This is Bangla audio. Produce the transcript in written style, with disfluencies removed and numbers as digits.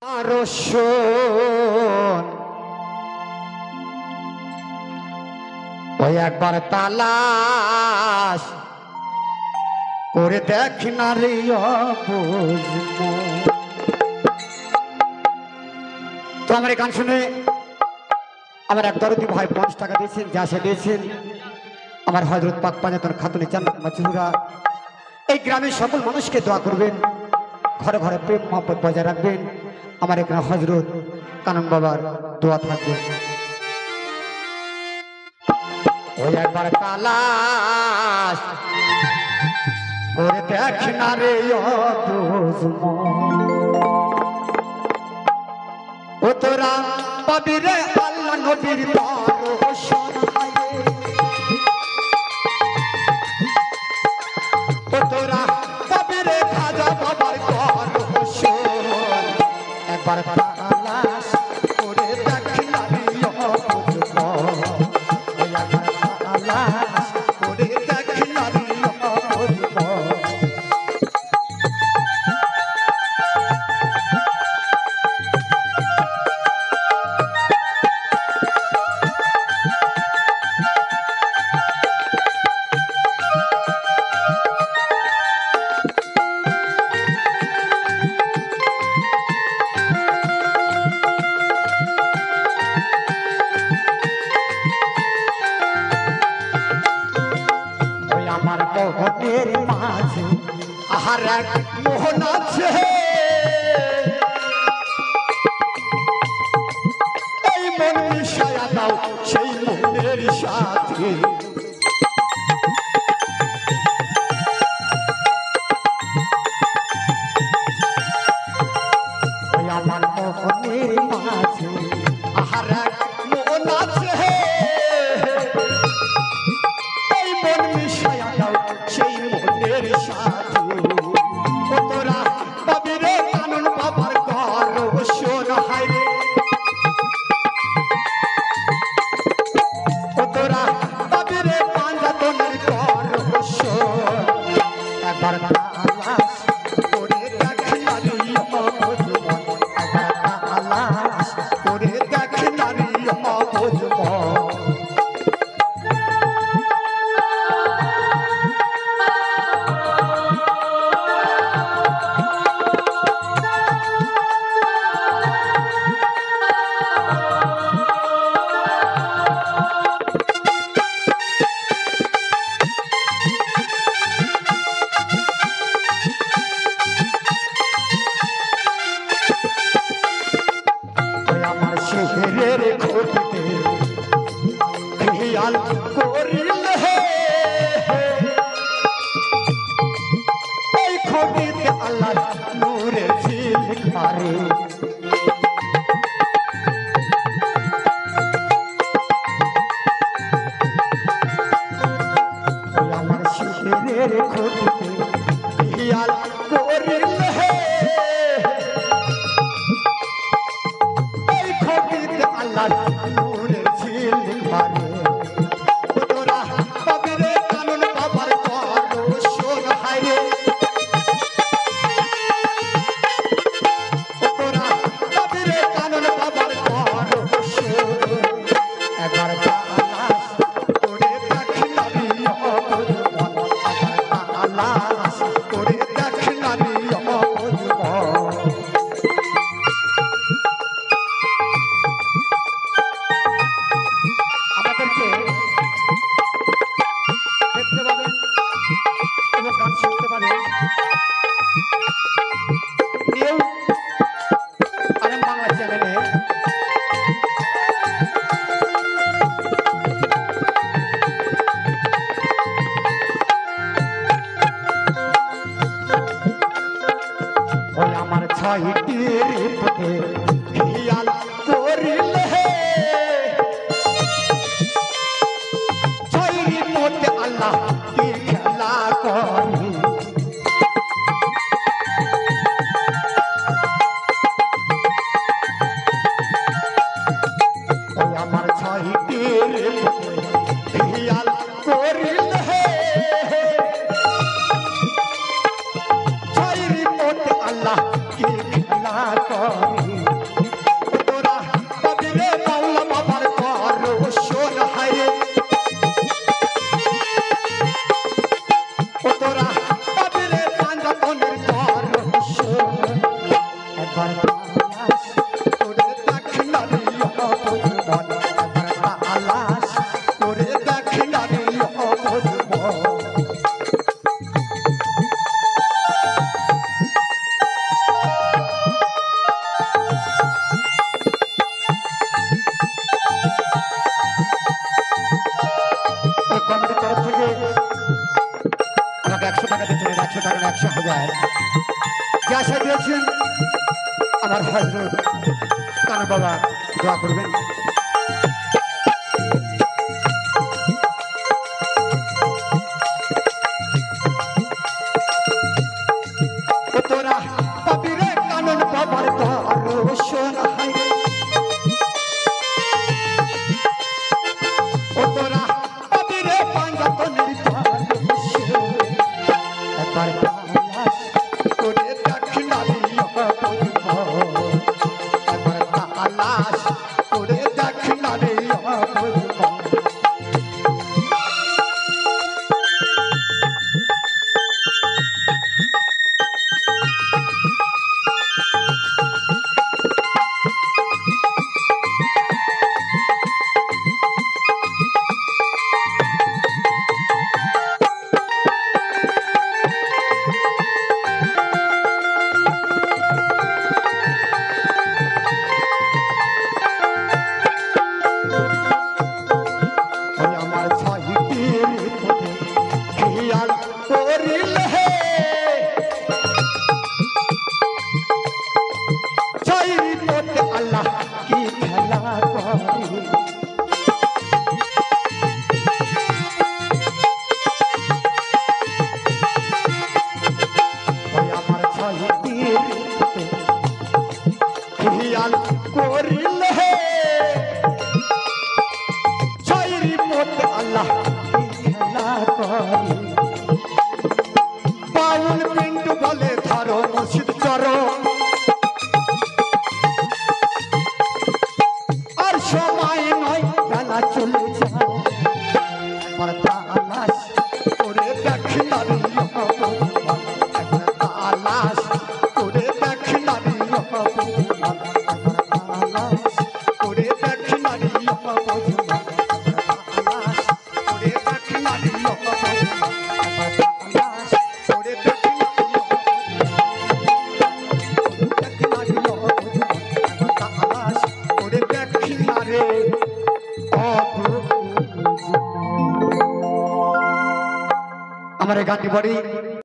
ওই একবার তালাশ করে দেখ না রে তো আমার এই গান শুনে আমার এক দরদি ভাই 50 টাকা দিয়েছেন, যা সে দিয়েছেন আমার হযরত পাক পাজাতন খাতুনে জান্নাত মাজহুরা। এই গ্রামের সকল মানুষকে দোয়া করবেন, ঘরে ঘরে প্রেম মহব্বত বজায় রাখবেন। আমার এখানে হযরত কানন বাবার দোয়া থাকবে। ওই একবার তালাশ করে দেখ না রে ও তোরা পাবি রে আল্লাহ নবীর দর্শন। ও তোরা পাবি রে খাজা বাবার দর্শন। একবার তালাশ করে দেখ না রে মোহনের মাঝে আহার এক মোহন আছে, এই মন মিশায়া দাও সেই মোহনের সাথে। ওই আমার মোহনের মাঝে আহার এক মোহন আছে, এই মন মিশায়া দাও সেই মোহনের সাথে। ও তোরা পাবি রে কানন বাবার দর্শন। হায় রে ও তোরা পাবি রে পাঞ্জাতনের দর্শন। একবার তালাশ করে দেখ না রে মজমন। একবার তালাশ করে দেখ না রে মজমন। শেহরের খোঁজতে খেয়াল করিলে এই খোঁজতে আল্লাহ নূরে ঝিলিক মারে। আমার শেহরের খোঁজতে খেয়াল করিলে আল্লাহ নূরে ঝিলিক মারে। ও তোরা পাবি রে কানন বাবার দর্শন। হায় রে ও তোরা পাবি রে কানন বাবার দর্শন। একবার তালাশ করে দেখ না রে মজমন। একবার তালাশ করে দেখ না রে মজমন। দেখতে পাবেন এবং গান শুনতে পাবেন নিউ আলম বাংলা চ্যানেলে। ওই আমার 6টি রিপোর্টে খেয়াল করিলে আল্লাহ কি খেলা করে। ওই আমার 6টি খেয়াল করিলে 6 রিপোর্ট আল্লাহ কি খেলা করে। একবার তালাশ করে দেখ না রে অবুঝ মন একবার তালাশ করে দেখ না রে অবুঝ মন কমিটির তরফ থেকে আমাকে 100 টাকা দিচ্ছেন 100 টাকা না 100,000 যে আশা দিয়েছেন আমার হযরত কানা বাবা দোয়া করবেন তোরা পাবিরে কানন বাবার দর্শন হয় ও তোরা পাবিরে পাঞ্জাতনের দর্শন একবার তালাশ করে দেখ না রে অবুঝ মন একবার তালাশ করে দেখ না রে অবুঝ মন ওই আমার ছাইটির পথে খেয়াল করিলে ছাইর পথে আল্লাহ কি খেলা করে ওই আমার ছাইটির পথে খেয়াল করিলে ছাইর পথে আল্লাহ কি খেলা করে বাউল পিন্টু বলে ধরো মসজিদ চরো আর সময় নয় বেলা চলে যায় একবার তালাশ করে দেখ না রে অবুঝ মন একবার তালাশ করে দেখ না রে অবুঝ মন একবার তালাশ করে দেখ না রে অবুঝ মন একবার তালাশ করে দেখ না রে অবুঝ মন একবার তালাশ করে দেখ না রে আমার এই গানটি বাড়ি